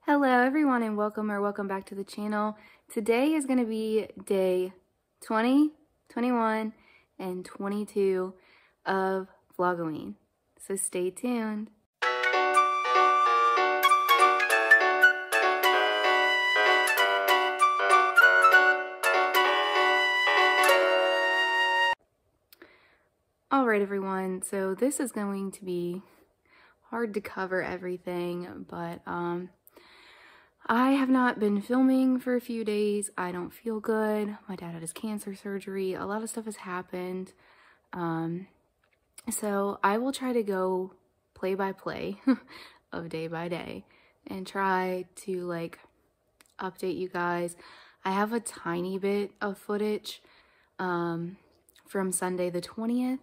Hello everyone and welcome back to the channel. Today is going to be day 20, 21, and 22 of Vlogoween. So stay tuned. Alright everyone, so this is going to be hard to cover everything, but I have not been filming for a few days. I don't feel good. My dad had his cancer surgery. A lot of stuff has happened. So I will try to go play by play of day by day and try to like update you guys. I have a tiny bit of footage from Sunday the 20th,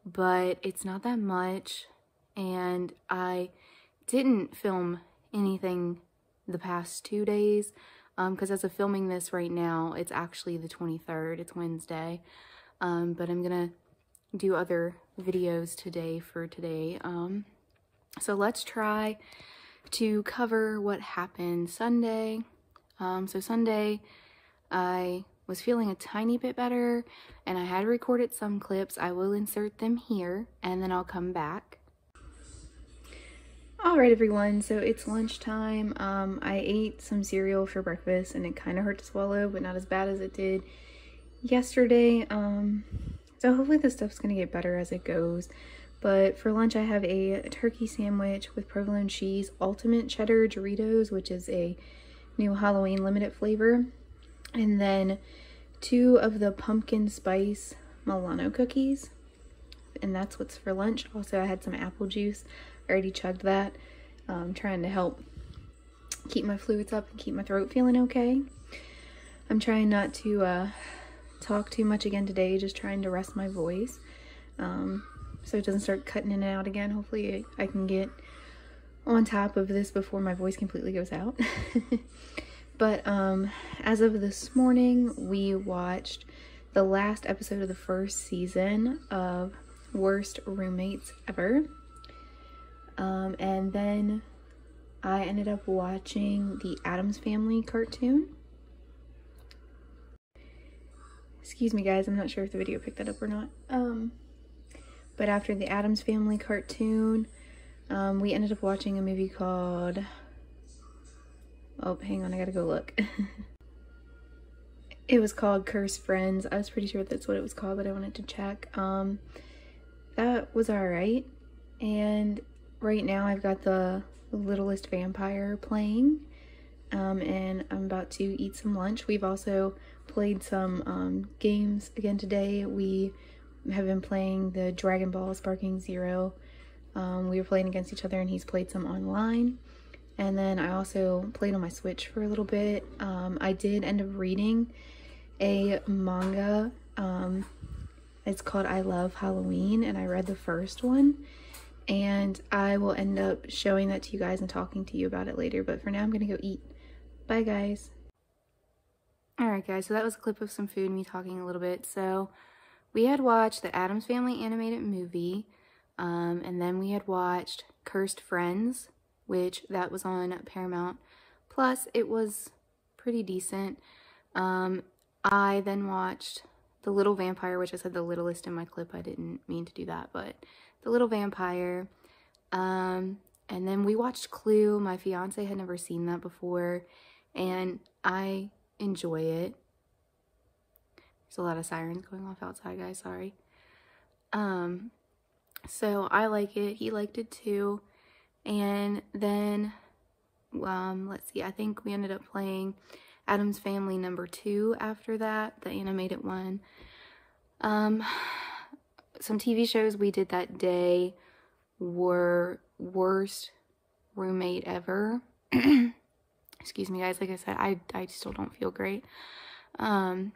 but it's not that much, and I didn't film anything the past 2 days because as of filming this right now, it's actually the 23rd. It's Wednesday, but I'm gonna do other videos today for today. So let's try to cover what happened Sunday. So Sunday I was feeling a tiny bit better and I had recorded some clips. I will insert them here and then I'll come back. Alright everyone, so it's lunchtime. I ate some cereal for breakfast and it kind of hurt to swallow, but not as bad as it did yesterday. So hopefully this stuff's going to get better as it goes. But for lunch I have a turkey sandwich with provolone cheese, ultimate cheddar Doritos, which is a new Halloween limited flavor, and then 2 of the pumpkin spice Milano cookies. And that's what's for lunch. Also I had some apple juice. I already chugged that. Trying to help keep my fluids up and keep my throat feeling okay. I'm trying not to talk too much again today, just trying to rest my voice so it doesn't start cutting in and out again. Hopefully I can get on top of this before my voice completely goes out. But as of this morning, we watched the last episode of the first season of Worst Roommates Ever. And then I ended up watching the Addams Family cartoon. Excuse me guys, I'm not sure if the video picked that up or not. But after the Addams Family cartoon, we ended up watching a movie called... Oh, hang on, I gotta go look. It was called Cursed Friends. I was pretty sure that's what it was called, but I wanted to check. That was alright. And right now I've got the Littlest Vampire playing, and I'm about to eat some lunch. We've also played some games again today. We have been playing the Dragon Ball Sparking Zero. We were playing against each other and he's played some online. And then I also played on my Switch for a little bit. I did end up reading a manga. It's called I Love Halloween, and I read the first one. And I will end up showing that to you guys and talking to you about it later. But for now, I'm gonna go eat. Bye, guys. Alright, guys, so that was a clip of some food, me talking a little bit. So we had watched the Addams Family animated movie. And then we had watched Cursed Friends, which that was on Paramount Plus. It was pretty decent. I then watched The Little Vampire, which I said the littlest in my clip. I didn't mean to do that, but The Little Vampire. And then we watched Clue. My fiance had never seen that before, and I enjoy it. There's a lot of sirens going off outside, guys, sorry. So I like it. He liked it too. And then, let's see, I think we ended up playing Addams Family #2 after that, the animated one. Some TV shows we did that day were Worst Roommate Ever. Excuse me, guys. Like I said, I still don't feel great. And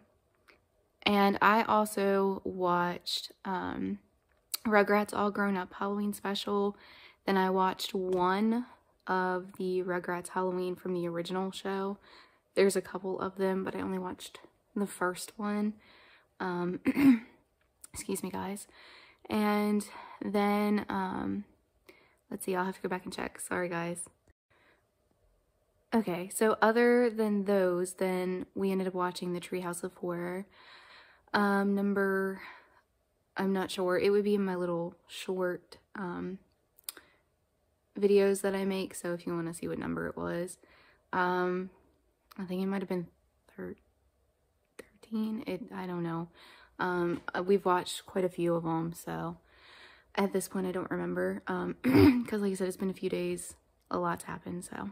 I also watched Rugrats All Grown Up Halloween Special. Then I watched one of the Rugrats Halloween from the original show. There's a couple of them, but I only watched the first one. Excuse me, guys. And then, let's see, I'll have to go back and check. Sorry, guys. Okay, so other than those, then we ended up watching the Treehouse of Horror. Number, I'm not sure. It would be in my little short videos that I make. So if you want to see what number it was, I think it might have been 13. I don't know. We've watched quite a few of them, so at this point I don't remember. Because like I said, it's been a few days. A lot's happened, so.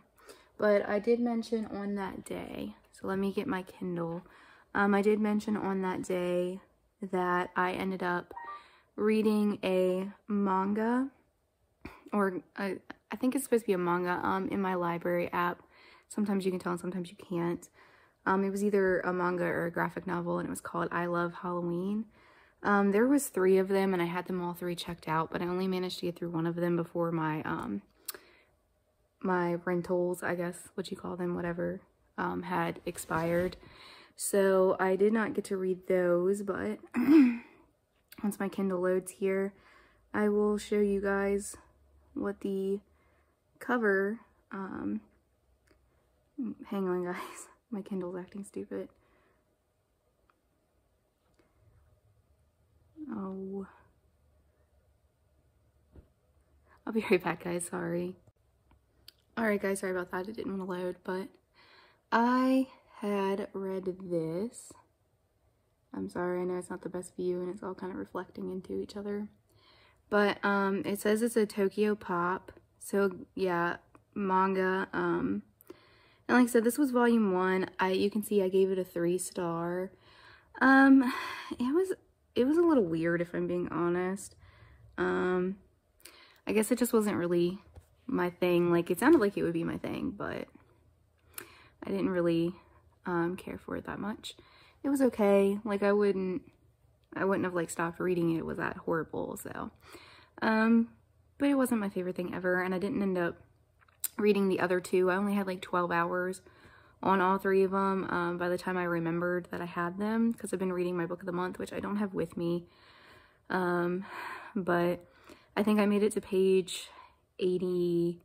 But I did mention on that day, so let me get my Kindle. I did mention on that day that I ended up reading a manga, or I think it's supposed to be a manga, in my library app. Sometimes you can tell and sometimes you can't. It was either a manga or a graphic novel, and it was called I Love Halloween. There was 3 of them, and I had them all 3 checked out, but I only managed to get through one of them before my my rentals, I guess what you call them, whatever, had expired. So I did not get to read those, but once my Kindle loads here, I will show you guys what the cover, hang on guys, my Kindle's acting stupid. Oh, I'll be right back guys, sorry. Alright guys, sorry about that, it didn't want to load, but I had read this. I'm sorry, I know it's not the best view and it's all kind of reflecting into each other. But it says it's a Tokyo Pop, so yeah, manga. And like I said, this was volume 1. You can see I gave it a 3-star. It was a little weird if I'm being honest. I guess it just wasn't really my thing. Like, it sounded like it would be my thing, but I didn't really care for it that much. It was okay. Like, I wouldn't have like stopped reading it. It was that horrible, so but it wasn't my favorite thing ever, and I didn't end up reading the other 2. I only had like 12 hours on all 3 of them by the time I remembered that I had them, because I've been reading my book of the month, which I don't have with me, but I think I made it to page 85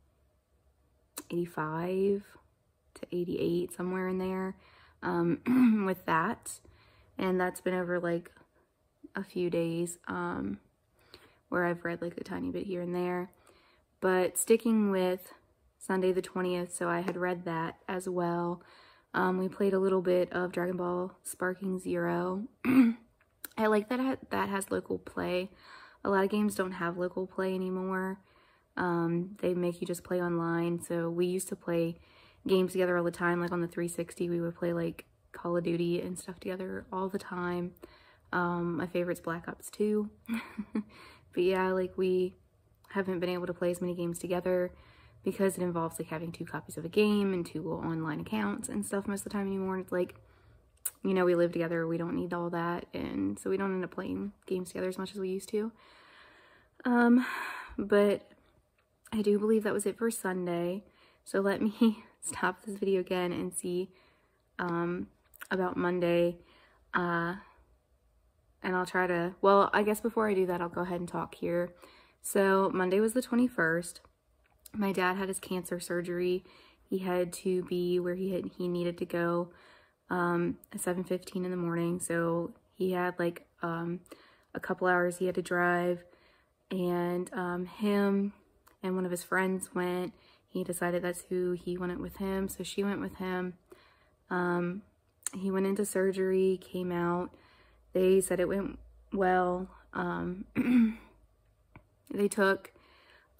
to 88, somewhere in there, with that, and that's been over like a few days, where I've read like a tiny bit here and there. But sticking with Sunday the 20th, so I had read that as well. We played a little bit of Dragon Ball Sparking Zero. I like that that has local play. A lot of games don't have local play anymore. They make you just play online. So we used to play games together all the time. Like on the 360, we would play like Call of Duty and stuff together all the time. My favorite's Black Ops 2. But yeah, like we haven't been able to play as many games together because it involves like having 2 copies of a game and 2 online accounts and stuff most of the time anymore. And it's like, you know, we live together, we don't need all that, and so we don't end up playing games together as much as we used to. But I do believe that was it for Sunday. So let me stop this video again and see about Monday. And I'll try to, well, I guess before I do that, I'll go ahead and talk here. So Monday was the 21st. My dad had his cancer surgery. He had to be where he needed to go at 7:15 in the morning. So he had like a couple hours he had to drive, and him and one of his friends went. He decided that's who he wanted with him, so she went with him. He went into surgery, came out. They said it went well. They took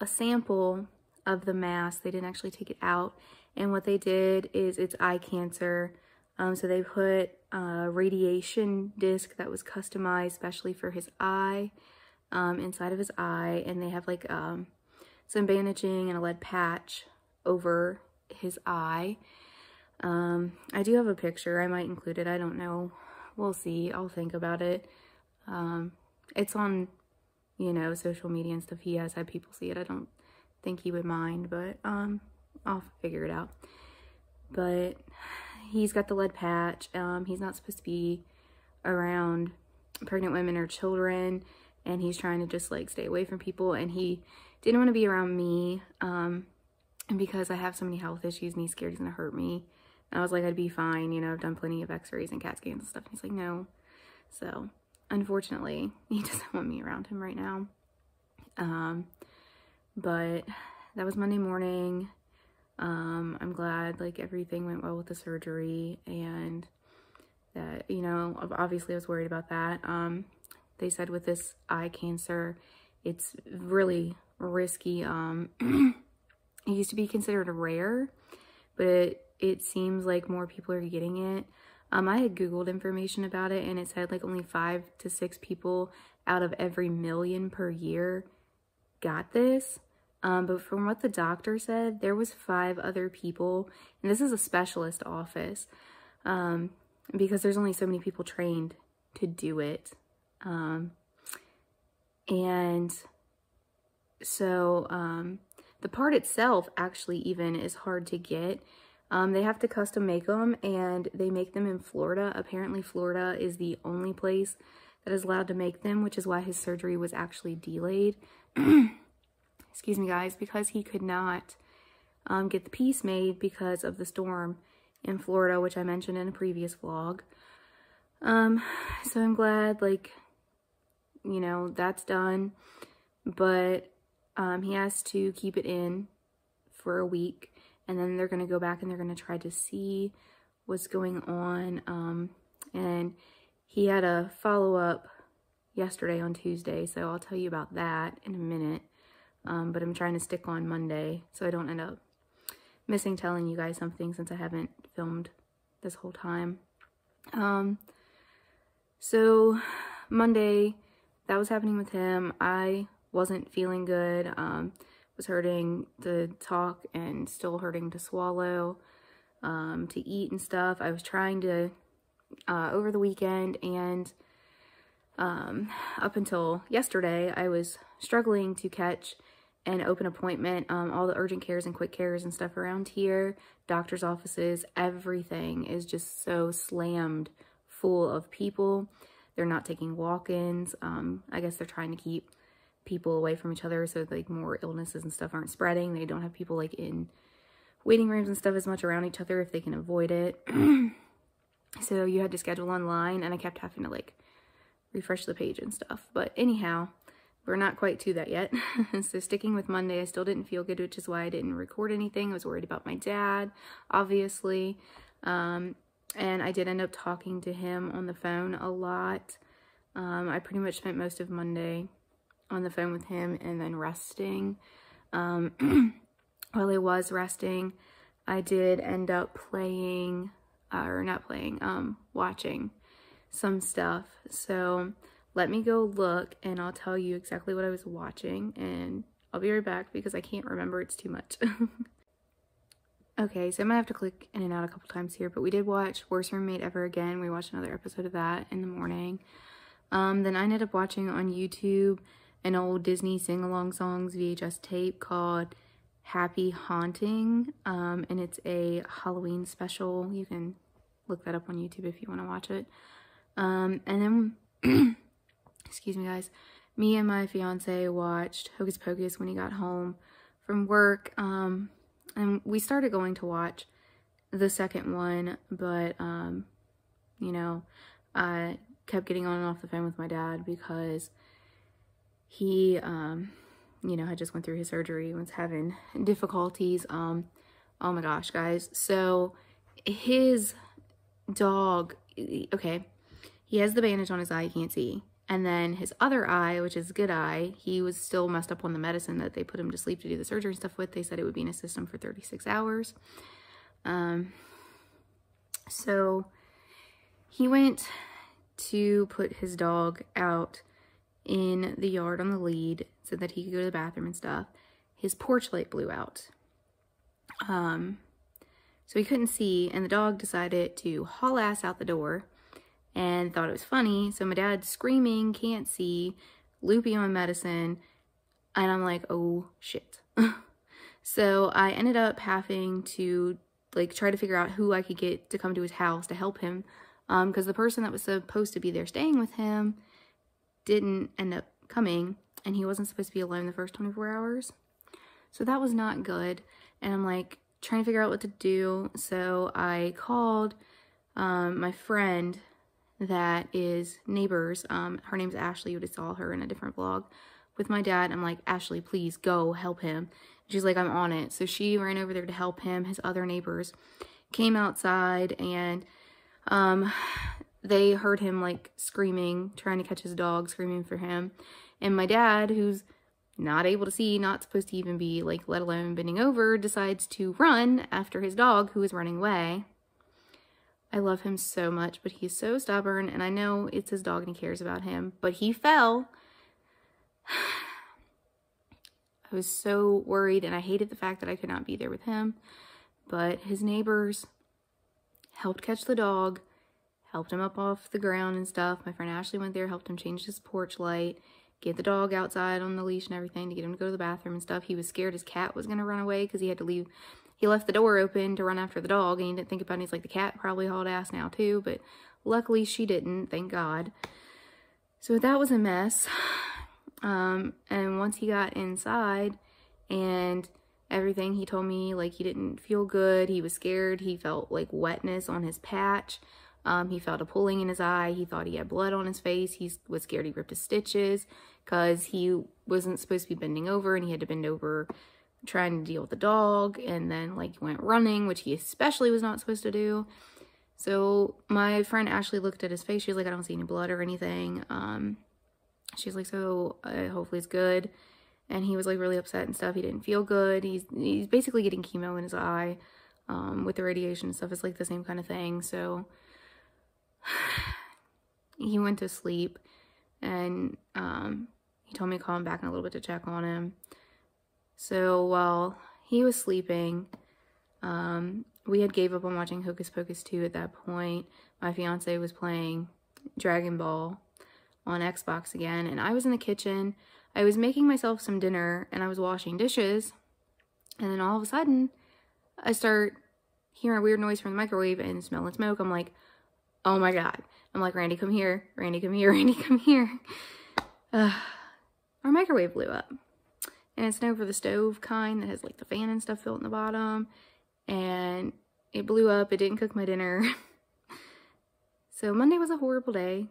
a sample of the mass. They didn't actually take it out. And what they did is it's eye cancer. So they put a radiation disc that was customized especially for his eye, inside of his eye. And they have like some bandaging and a lead patch over his eye. I do have a picture. I might include it. I don't know. We'll see. I'll think about it. It's on, you know, social media and stuff. He has had people see it. I don't think he would mind, but I'll figure it out. But he's got the lead patch. He's not supposed to be around pregnant women or children, and he's trying to just like stay away from people, and he didn't want to be around me. And because I have so many health issues and he's scared he's gonna hurt me. And I was like, I'd be fine, you know, I've done plenty of x-rays and CAT scans and stuff. And he's like, no. So, unfortunately, he doesn't want me around him right now. But that was Monday morning. I'm glad, like, everything went well with the surgery, and that, you know, obviously I was worried about that. They said with this eye cancer, it's really risky. It used to be considered rare, but it seems like more people are getting it. I had Googled information about it, and it said like only 5 to 6 people out of every million per year got this. But from what the doctor said, there was 5 other people, and this is a specialist office, because there's only so many people trained to do it. And so, the part itself actually even is hard to get. They have to custom make them, and they make them in Florida. Apparently Florida is the only place that is allowed to make them, which is why his surgery was actually delayed. Excuse me, guys, because he could not get the piece made because of the storm in Florida, which I mentioned in a previous vlog. So I'm glad, like, you know, that's done, but he has to keep it in for a week, and then they're going to go back and they're going to try to see what's going on. And he had a follow-up yesterday on Tuesday, so I'll tell you about that in a minute. But I'm trying to stick on Monday so I don't end up missing telling you guys something, since I haven't filmed this whole time. So Monday, that was happening with him. I wasn't feeling good. Was hurting to talk and still hurting to swallow, to eat and stuff. I was trying to, over the weekend and up until yesterday, I was struggling to catch an open appointment. All the urgent cares and quick cares and stuff around here, doctor's offices, everything is just so slammed full of people. They're not taking walk-ins. I guess they're trying to keep people away from each other so like more illnesses and stuff aren't spreading. They don't have people like in waiting rooms and stuff as much around each other if they can avoid it. So you had to schedule online, and I kept having to like refresh the page and stuff. But anyhow, we're not quite to that yet. So sticking with Monday, I still didn't feel good, which is why I didn't record anything. I was worried about my dad, obviously. And I did end up talking to him on the phone a lot. I pretty much spent most of Monday on the phone with him and then resting. While I was resting, I did end up playing, or not playing, watching some stuff. So let me go look and I'll tell you exactly what I was watching, and I'll be right back because I can't remember, it's too much. Okay, so I might have to click in and out a couple times here, but we did watch Worst Roommate Ever Again. We watched another episode of that in the morning. Then I ended up watching on YouTube an old Disney sing-along songs VHS tape called Happy Haunting, and it's a Halloween special. You can look that up on YouTube if you want to watch it. And then, excuse me guys, me and my fiance watched Hocus Pocus when he got home from work, and we started going to watch the second one, but, you know, I kept getting on and off the phone with my dad because he, you know, had just went through his surgery and was having difficulties. Oh my gosh, guys. So his dog, okay, he has the bandage on his eye, he can't see. And then his other eye, which is a good eye, he was still messed up on the medicine that they put him to sleep to do the surgery and stuff with. They said it would be in his system for 36 hours. So he went to put his dog out in the yard on the lead so that he could go to the bathroom and stuff. His porch light blew out. So he couldn't see, and the dog decided to haul ass out the door and thought it was funny. So my dad's screaming, can't see, loopy on medicine, and I'm like, oh shit. So I ended up having to like try to figure out who I could get to come to his house to help him, because the person that was supposed to be there staying with him didn't end up coming, and he wasn't supposed to be alone the first 24 hours. So that was not good. and I'm like trying to figure out what to do. So I called my friend that is neighbors. Her name's Ashley. You would have saw her in a different vlog with my dad. I'm like, Ashley, please go help him. She's like, I'm on it. So she ran over there to help him. His other neighbors came outside, and they heard him like screaming, trying to catch his dog, screaming for him. And my dad, who's not able to see, not supposed to even be like, let alone bending over, decides to run after his dog, who is running away. I love him so much, but he's so stubborn, and I know it's his dog and he cares about him, but he fell. I was so worried, and I hated the fact that I could not be there with him, but his neighbors helped catch the dog, helped him up off the ground and stuff. My friend Ashley went there, helped him change his porch light, get the dog outside on the leash and everything to get him to go to the bathroom and stuff. He was scared his cat was going to run away because he had to leave. He left the door open to run after the dog, and he didn't think about it. He's like, the cat probably hauled ass now too, but luckily she didn't, thank God. So that was a mess. And once he got inside and everything, he told me like he didn't feel good. He was scared. He felt like wetness on his patch. He felt a pulling in his eye. He thought he had blood on his face. He was scared he ripped his stitches because he wasn't supposed to be bending over, and he had to bend over trying to deal with the dog, and then like went running, which he especially was not supposed to do. So my friend Ashley looked at his face. She was like, I don't see any blood or anything. She's like, so hopefully it's good. And he was like really upset and stuff. He didn't feel good. He's basically getting chemo in his eye with the radiation and stuff. It's like the same kind of thing. So he went to sleep, and he told me to call him back in a little bit to check on him. So while he was sleeping, we had gave up on watching Hocus Pocus 2 at that point. My fiance was playing Dragon Ball on Xbox again, and I was in the kitchen. I was making myself some dinner, and I was washing dishes, and then all of a sudden, I start hearing a weird noise from the microwave and smelling smoke. I'm like, oh my God. I'm like, Randy, come here. Randy, come here. Randy, come here. Our microwave blew up. And it's an over the stove kind that has like the fan and stuff built in the bottom. And it blew up. It didn't cook my dinner. So Monday was a horrible day.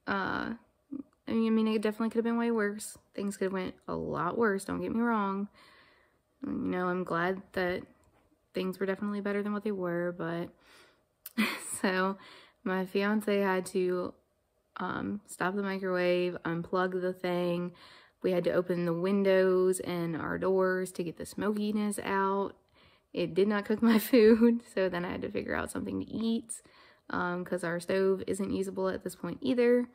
I mean, it definitely could have been way worse. Things could have went a lot worse, don't get me wrong. You know, I'm glad that things were definitely better than what they were, but so my fiance had to stop the microwave, unplug the thing. We had to open the windows and our doors to get the smokiness out. It did not cook my food, so then I had to figure out something to eat because our stove isn't usable at this point either.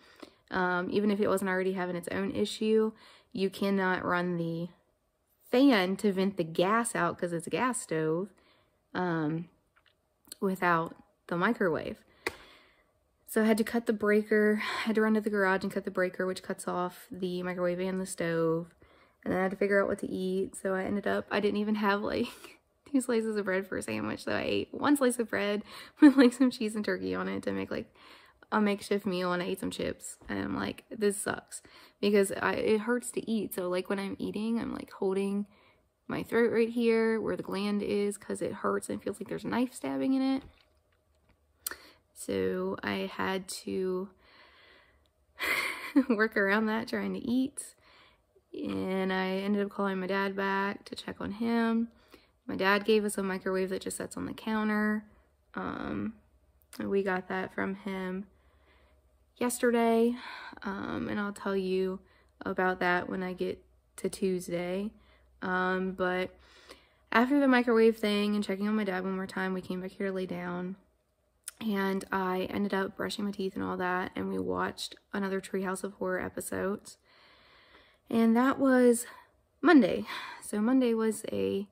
Even if it wasn't already having its own issue, you cannot run the fan to vent the gas out because it's a gas stove without the microwave. So I had to cut the breaker, had to run to the garage and cut the breaker, which cuts off the microwave and the stove. And then I had to figure out what to eat. So I ended up, I didn't even have like 2 slices of bread for a sandwich. So I ate 1 slice of bread with like some cheese and turkey on it to make like a makeshift meal, and I ate some chips. And I'm like, this sucks because it hurts to eat. So like when I'm eating, I'm like holding my throat right here where the gland is because it hurts and it feels like there's a knife stabbing in it. So I had to work around that trying to eat. And I ended up calling my dad back to check on him. My dad gave us a microwave that just sits on the counter. We got that from him yesterday. And I'll tell you about that when I get to Tuesday. But after the microwave thing and checking on my dad one more time, we came back here to lay down. And I ended up brushing my teeth and all that, and we watched another Treehouse of Horror episodes. And that was Monday. So Monday was a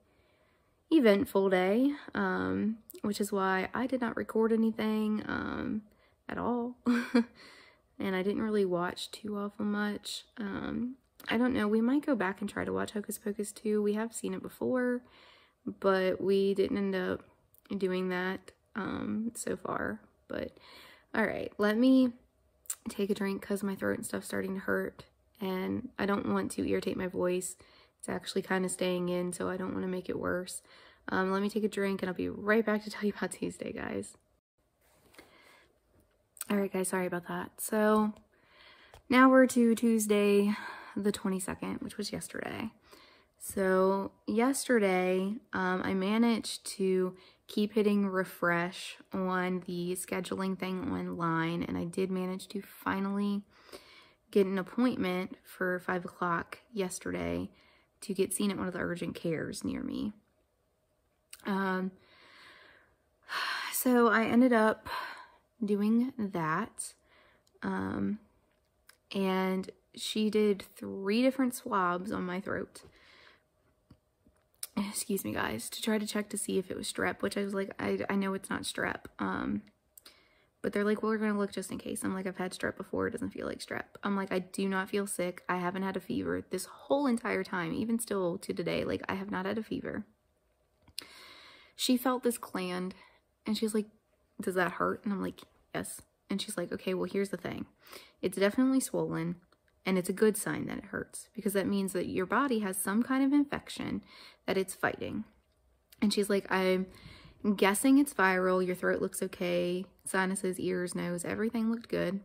eventful day, which is why I did not record anything at all. And I didn't really watch too awful much. I don't know, we might go back and try to watch Hocus Pocus 2. We have seen it before, but we didn't end up doing that so far. But all right, let me take a drink because my throat and stuff's starting to hurt, and I don't want to irritate my voice. It's actually kind of staying in, so I don't want to make it worse. Let me take a drink and I'll be right back to tell you about Tuesday, guys. Alright guys, sorry about that. So now we're to Tuesday the 22nd, which was yesterday. So yesterday, I managed to keep hitting refresh on the scheduling thing online, and I did manage to finally get an appointment for 5 o'clock yesterday to get seen at one of the urgent cares near me. So I ended up doing that, and she did 3 different swabs on my throat. Excuse me, guys, to try to check to see if it was strep, which I was like, I know it's not strep. But they're like, well, we're going to look just in case. I'm like, I've had strep before. It doesn't feel like strep. I'm like, I do not feel sick. I haven't had a fever this whole entire time, even still to today. Like, I have not had a fever. She felt this gland and she's like, does that hurt? And I'm like, yes. And she's like, okay, well, here's the thing. It's definitely swollen. And it's a good sign that it hurts, because that means that your body has some kind of infection that it's fighting. And she's like, I'm guessing it's viral. Your throat looks okay. Sinuses, ears, nose, everything looked good.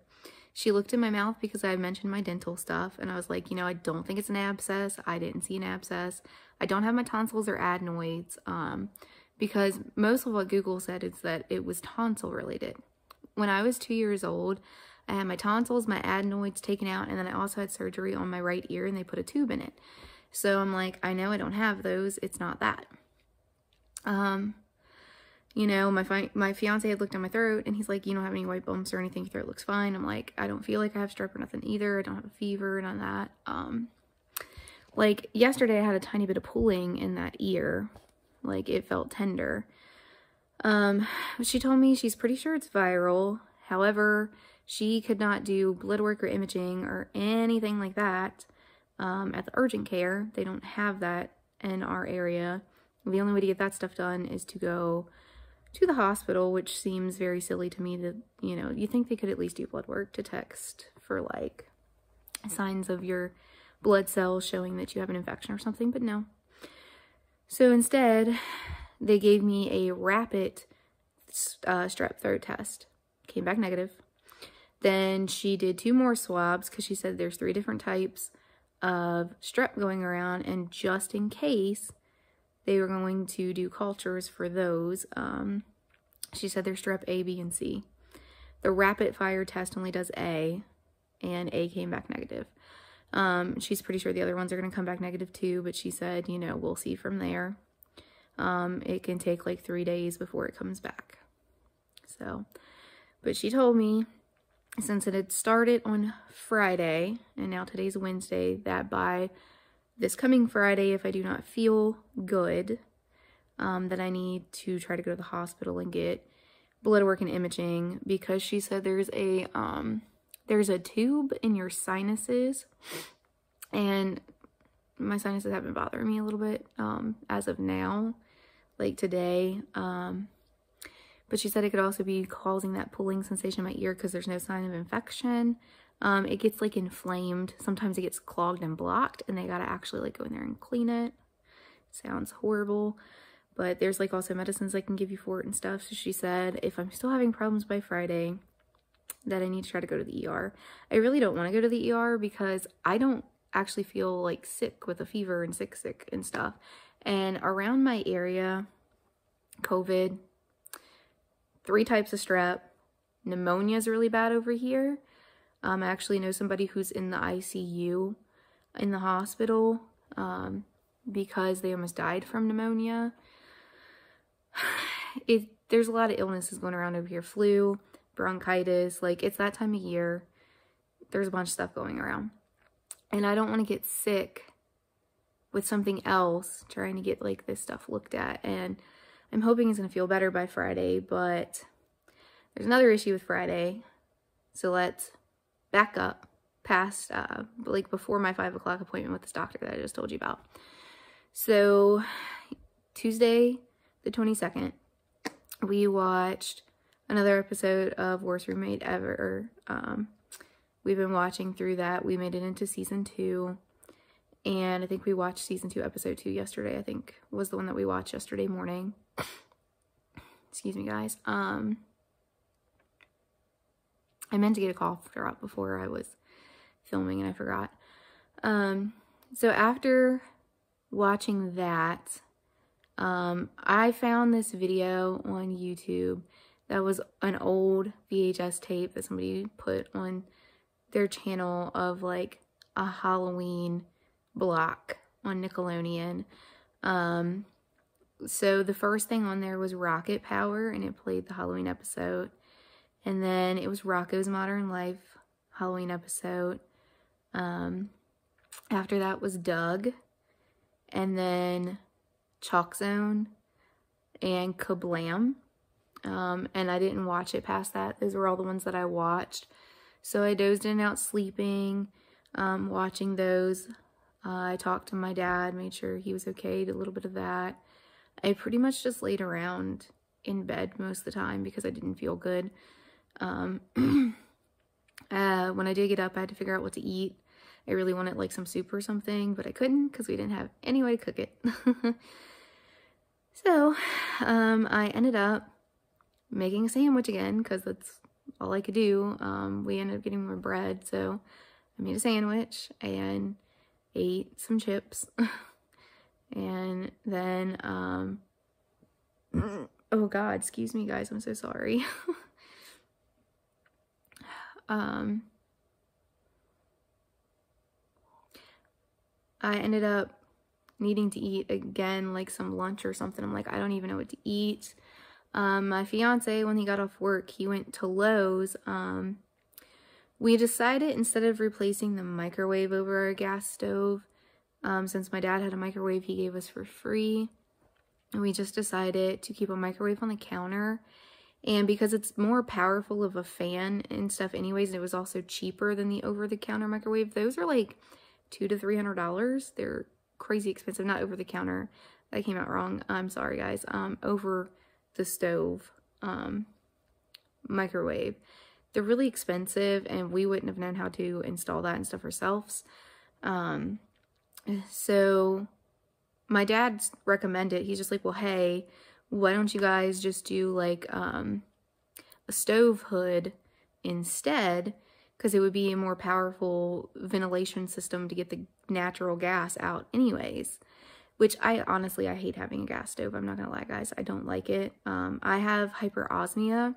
She looked in my mouth because I mentioned my dental stuff. And I was like, you know, I don't think it's an abscess. I didn't see an abscess. I don't have my tonsils or adenoids. Because most of what Google said is that it was tonsil related. When I was 2 years old, I had my tonsils, my adenoids taken out, and then I also had surgery on my right ear, and they put a tube in it. So I'm like, I know I don't have those. It's not that. You know, my fiance had looked at my throat, and he's like, you don't have any white bumps or anything. Your throat looks fine. I'm like, I don't feel like I have strep or nothing either. I don't have a fever, none of that. Like, yesterday I had a tiny bit of pulling in that ear. Like, it felt tender. She told me she's pretty sure it's viral. However, she could not do blood work or imaging or anything like that at the urgent care. They don't have that in our area. The only way to get that stuff done is to go to the hospital, which seems very silly to me. That, you know, you think they could at least do blood work to test for like signs of your blood cells showing that you have an infection or something, but no. So instead, they gave me a rapid strep throat test. Came back negative. Then she did 2 more swabs because she said there's 3 different types of strep going around, and just in case, they were going to do cultures for those. She said there's strep A, B, and C. The rapid fire test only does A, and A came back negative. She's pretty sure the other ones are going to come back negative too, but she said, you know, we'll see from there. It can take like 3 days before it comes back. So, but she told me, since it had started on Friday, and now today's Wednesday, that by this coming Friday, if I do not feel good, that I need to try to go to the hospital and get blood work and imaging, because she said there's a tube in your sinuses, and my sinuses have been bothering me a little bit as of now, like today. But she said it could also be causing that pulling sensation in my ear because there's no sign of infection. It gets like inflamed. Sometimes it gets clogged and blocked, and they gotta actually like go in there and clean it. Sounds horrible, but there's like also medicines I can give you for it and stuff. So she said if I'm still having problems by Friday, that I need to try to go to the ER. I really don't want to go to the ER because I don't actually feel like sick with a fever and sick and stuff. And around my area, COVID, 3 types of strep, pneumonia is really bad over here. I actually know somebody who's in the ICU in the hospital because they almost died from pneumonia. There's a lot of illnesses going around over here. Flu, bronchitis, like it's that time of year. There's a bunch of stuff going around. And I don't want to get sick with something else trying to get like this stuff looked at. And I'm hoping it's going to feel better by Friday, but there's another issue with Friday. So let's back up past, like before my 5 o'clock appointment with this doctor that I just told you about. So Tuesday, the 22nd, we watched another episode of Worst Roommate Ever. We've been watching through that. We made it into season 2. And I think we watched season 2, episode 2 yesterday. I think was the one that we watched yesterday morning. Excuse me, guys. I meant to get a cough drop before I was filming and I forgot. So after watching that, I found this video on YouTube that was an old VHS tape that somebody put on their channel of like a Halloween block on Nickelodeon. So the first thing on there was Rocket Power, and it played the Halloween episode. And then it was Rocko's Modern Life Halloween episode. After that was Doug, and then Chalk Zone and Kablam. And I didn't watch it past that. Those were all the ones that I watched. So I dozed in and out sleeping, watching those. I talked to my dad, made sure he was okay, did a little bit of that. I pretty much just laid around in bed most of the time because I didn't feel good. When I did get up, I had to figure out what to eat. I really wanted like some soup or something, but I couldn't because we didn't have any way to cook it. So, I ended up making a sandwich again because that's all I could do. We ended up getting more bread, so I made a sandwich and ate some chips. And then, oh God, excuse me guys, I'm so sorry. I ended up needing to eat again, like some lunch or something. I'm like, I don't even know what to eat. My fiance, when he got off work, he went to Lowe's. We decided instead of replacing the microwave over our gas stove, since my dad had a microwave he gave us for free, and we just decided to keep a microwave on the counter. And because it's more powerful of a fan and stuff anyways, and it was also cheaper than the over-the-counter microwave. Those are like $200 to $300. They're crazy expensive. Not over-the-counter. That came out wrong. I'm sorry, guys. Over the stove microwave. They're really expensive, and we wouldn't have known how to install that and stuff ourselves. So my dad recommended, he's just like, well, hey, why don't you guys just do like a stove hood instead, because it would be a more powerful ventilation system to get the natural gas out anyways. Which I hate having a gas stove. I'm not gonna lie, guys. I don't like it. I have hyperosmia,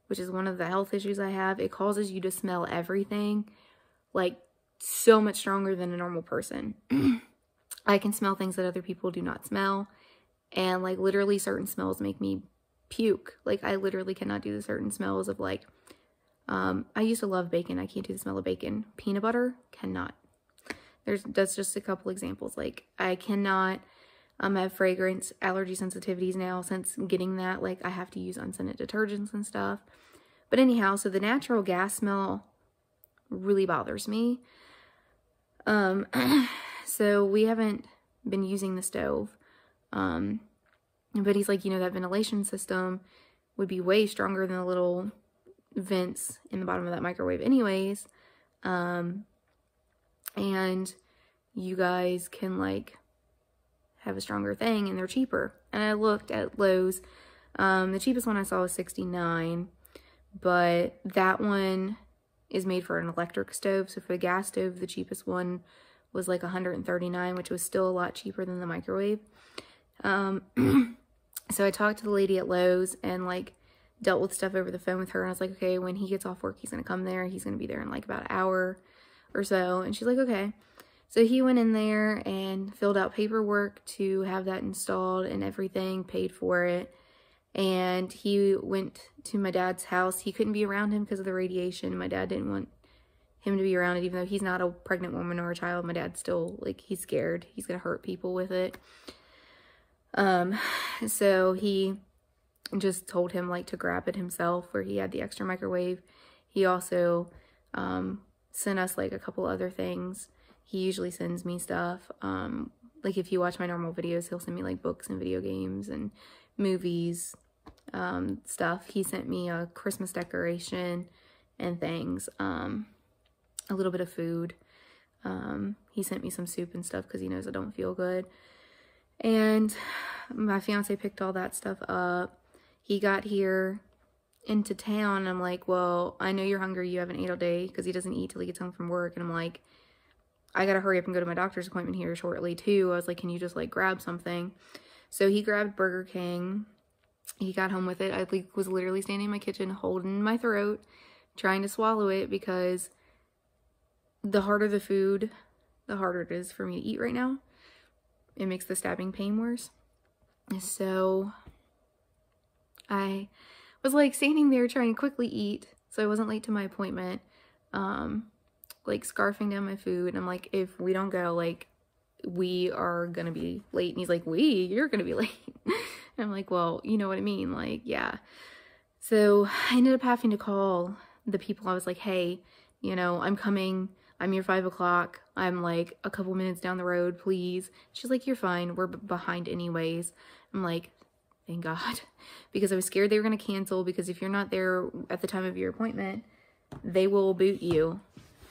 which is one of the health issues I have. It causes you to smell everything like so much stronger than a normal person. I can smell things that other people do not smell. And like literally certain smells make me puke. Like I literally cannot do the certain smells of like, I used to love bacon. I can't do the smell of bacon. Peanut butter, cannot. That's just a couple examples. Like I cannot, I have fragrance allergy sensitivities now since getting that. Like I have to use unscented detergents and stuff. But anyhow, so the natural gas smell really bothers me. So we haven't been using the stove. But he's like, you know, that ventilation system would be way stronger than the little vents in the bottom of that microwave anyways. And you guys can like have a stronger thing, and they're cheaper. And I looked at Lowe's. The cheapest one I saw was $69, but that one is made for an electric stove. So for the gas stove, the cheapest one was like $139, which was still a lot cheaper than the microwave. So I talked to the lady at Lowe's and like dealt with stuff over the phone with her. And I was like, okay, when he gets off work, he's going to come there. He's going to be there in like about an hour or so. And she's like, okay. So he went in there and filled out paperwork to have that installed and everything, paid for it. And he went to my dad's house. He couldn't be around him because of the radiation. My dad didn't want him to be around it, even though he's not a pregnant woman or a child. My dad's still, like, he's scared. He's going to hurt people with it. So he just told him, like, to grab it himself where he had the extra microwave. He also sent us, like, a couple other things. He usually sends me stuff. Like, if you watch my normal videos, he'll send me, like, books and video games and movies, stuff. He sent me a Christmas decoration and things. A little bit of food. He sent me some soup and stuff because he knows I don't feel good. And my fiance picked all that stuff up. He got here into town, and I'm like, well, I know you're hungry. You haven't ate all day, because he doesn't eat till he gets home from work. And I'm like, I gotta hurry up and go to my doctor's appointment here shortly too. I was like, can you just like grab something? So he grabbed Burger King. He got home with it. I like was literally standing in my kitchen holding my throat, trying to swallow it, because the harder the food, the harder it is for me to eat right now. It makes the stabbing pain worse. So I was like standing there trying to quickly eat so I wasn't late to my appointment, like scarfing down my food. And I'm like, if we don't go, like, we are gonna be late. And he's like, you're gonna be late. And I'm like, well, you know what I mean? Like, yeah. So I ended up having to call the people. I was like, hey, you know, I'm coming. I'm here 5 o'clock. I'm like a couple minutes down the road, please. She's like, you're fine. We're behind anyways. I'm like, thank God. Because I was scared they were going to cancel, because if you're not there at the time of your appointment, they will boot you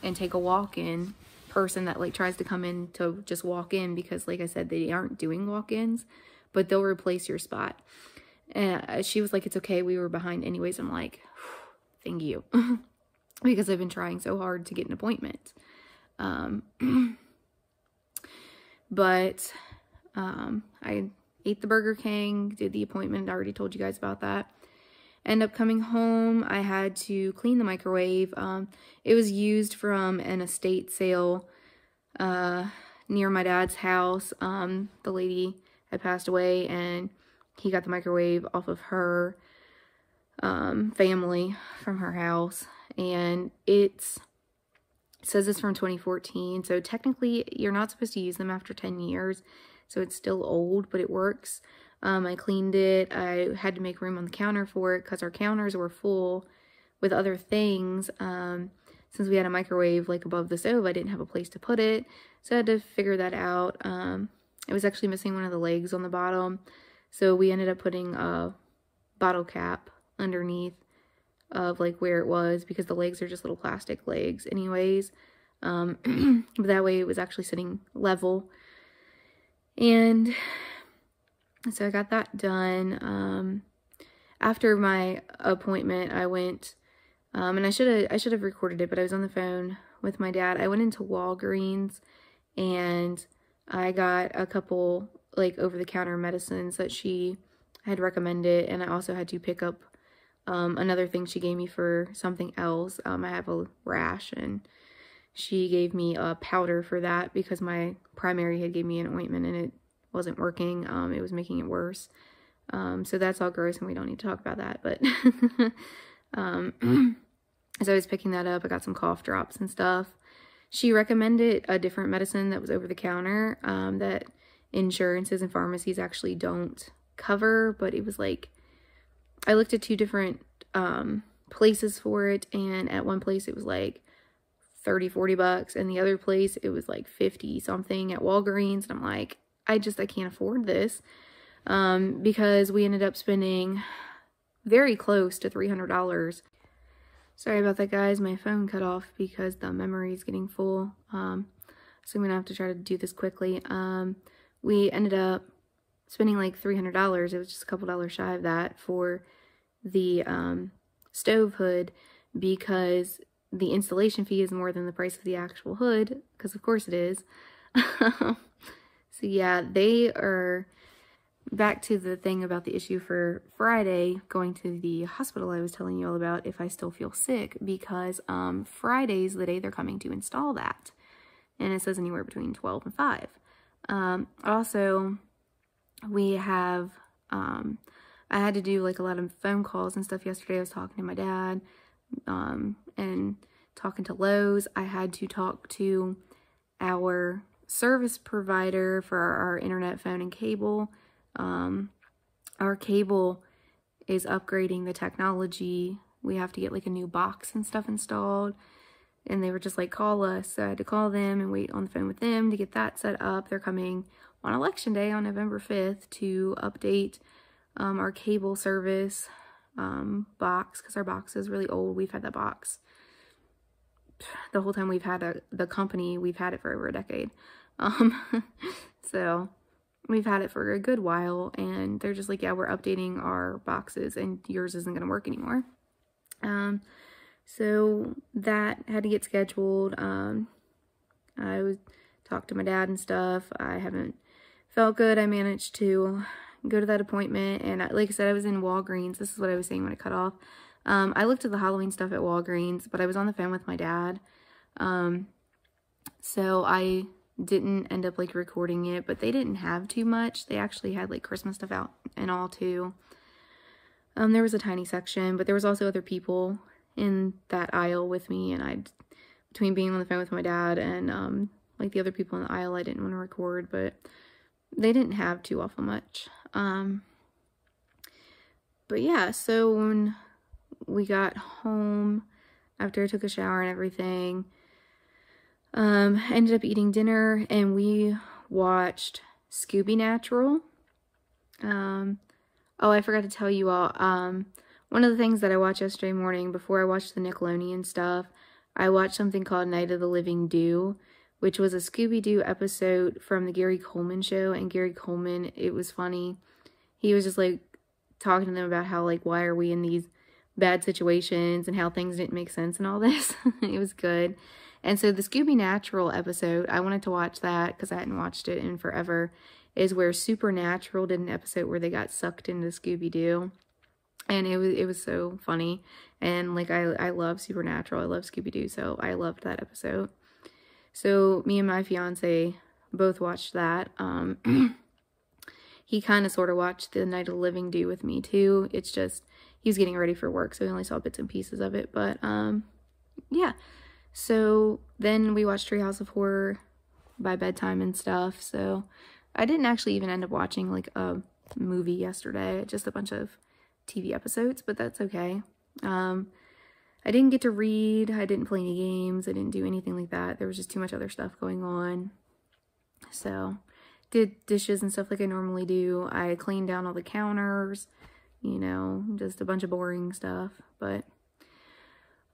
and take a walk-in person that like tries to come in to just walk in, because like I said, they aren't doing walk-ins, but they'll replace your spot. And she was like, it's okay. We were behind anyways. I'm like, thank you. Because I've been trying so hard to get an appointment. But I ate the Burger King, did the appointment. I already told you guys about that. Ended up coming home. I had to clean the microwave. It was used from an estate sale near my dad's house. The lady had passed away, and he got the microwave off of her family from her house. And it says it's from 2014, so technically you're not supposed to use them after 10 years, so it's still old, but it works. I cleaned it. I had to make room on the counter for it because our counters were full with other things. Since we had a microwave like above the stove, I didn't have a place to put it, so I had to figure that out. It was actually missing one of the legs on the bottom, so we ended up putting a bottle cap underneath of like where it was, because the legs are just little plastic legs anyways. But that way it was actually sitting level. And so I got that done. After my appointment, I went, and I should have recorded it, but I was on the phone with my dad. I went into Walgreens and I got a couple like over-the-counter medicines that she had recommended, and I also had to pick up another thing she gave me for something else. I have a rash, and she gave me a powder for that because my primary had gave me an ointment and it wasn't working. It was making it worse. So that's all gross and we don't need to talk about that. But as I was picking that up, I got some cough drops and stuff. She recommended a different medicine that was over the counter that insurances and pharmacies actually don't cover, but it was like, I looked at 2 different places for it, and at one place it was like 30-40 bucks, and the other place it was like 50 something at Walgreens. And I'm like, I can't afford this, because we ended up spending very close to $300. Sorry about that, guys. My phone cut off because the memory is getting full, so I'm gonna have to try to do this quickly. We ended up spending like $300. It was just a couple dollars shy of that for the stove hood, because the installation fee is more than the price of the actual hood, because of course it is. So yeah, they are back to the thing about the issue for Friday, going to the hospital I was telling you all about if I still feel sick, because Friday's the day they're coming to install that, and it says anywhere between 12 and 5. Also, we have I had to do like a lot of phone calls and stuff yesterday. I was talking to my dad and talking to Lowe's. I had to talk to our service provider for our internet, phone, and cable. Our cable is upgrading the technology. We have to get like a new box and stuff installed, and they were just like, call us. So I had to call them and wait on the phone with them to get that set up. They're coming on Election Day on November 5th to update our cable service box, because our box is really old. We've had that box the whole time we've had the company, we've had it for over a decade. So we've had it for a good while, and they're just like, yeah, we're updating our boxes and yours isn't going to work anymore. So that had to get scheduled. I was talked to my dad and stuff. I haven't felt good. I managed to go to that appointment, and like I said, I was in Walgreens. This is what I was saying when I cut off. I looked at the Halloween stuff at Walgreens, but I was on the phone with my dad. So I didn't end up like recording it, but they didn't have too much. They actually had like Christmas stuff out and all too. There was a tiny section, but there was also other people in that aisle with me, and between being on the phone with my dad and like the other people in the aisle, I didn't want to record, but they didn't have too awful much. But yeah, so when we got home after I took a shower and everything, ended up eating dinner, and we watched Scooby Natural. Oh, I forgot to tell you all, one of the things that I watched yesterday morning before I watched the Nickelodeon stuff, I watched something called Night of the Living Doo, which was a Scooby-Doo episode from the Gary Coleman show. And Gary Coleman, it was funny. He was just like talking to them about how like, why are we in these bad situations and how things didn't make sense and all this. It was good. And so the Scooby Natural episode, I wanted to watch that because I hadn't watched it in forever, is where Supernatural did an episode where they got sucked into Scooby-Doo. And it was so funny. And like, I love Supernatural. I love Scooby-Doo. So I loved that episode. So me and my fiance both watched that. He kind of sort of watched the Night of the Living Doo with me too. It's just, he was getting ready for work, so he only saw bits and pieces of it. But yeah. So then we watched Treehouse of Horror by bedtime and stuff. So I didn't actually even end up watching like a movie yesterday, just a bunch of TV episodes, but that's okay. I didn't get to read. I didn't play any games. I didn't do anything like that. There was just too much other stuff going on. So did dishes and stuff like I normally do. I cleaned down all the counters, you know, just a bunch of boring stuff. But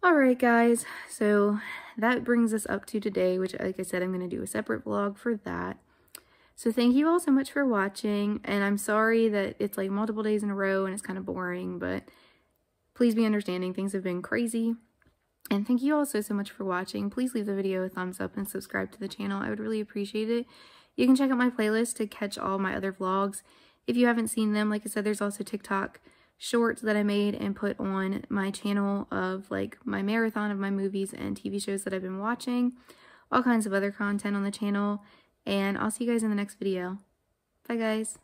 alright guys, so that brings us up to today, which like I said, I'm going to do a separate vlog for that. So thank you all so much for watching, and I'm sorry that it's like multiple days in a row and it's kind of boring, but please be understanding. Things have been crazy. And thank you all so much for watching. Please leave the video a thumbs up and subscribe to the channel. I would really appreciate it. You can check out my playlist to catch all my other vlogs if you haven't seen them. Like I said, there's also TikTok shorts that I made and put on my channel of like my marathon of my movies and TV shows that I've been watching. All kinds of other content on the channel. And I'll see you guys in the next video. Bye guys.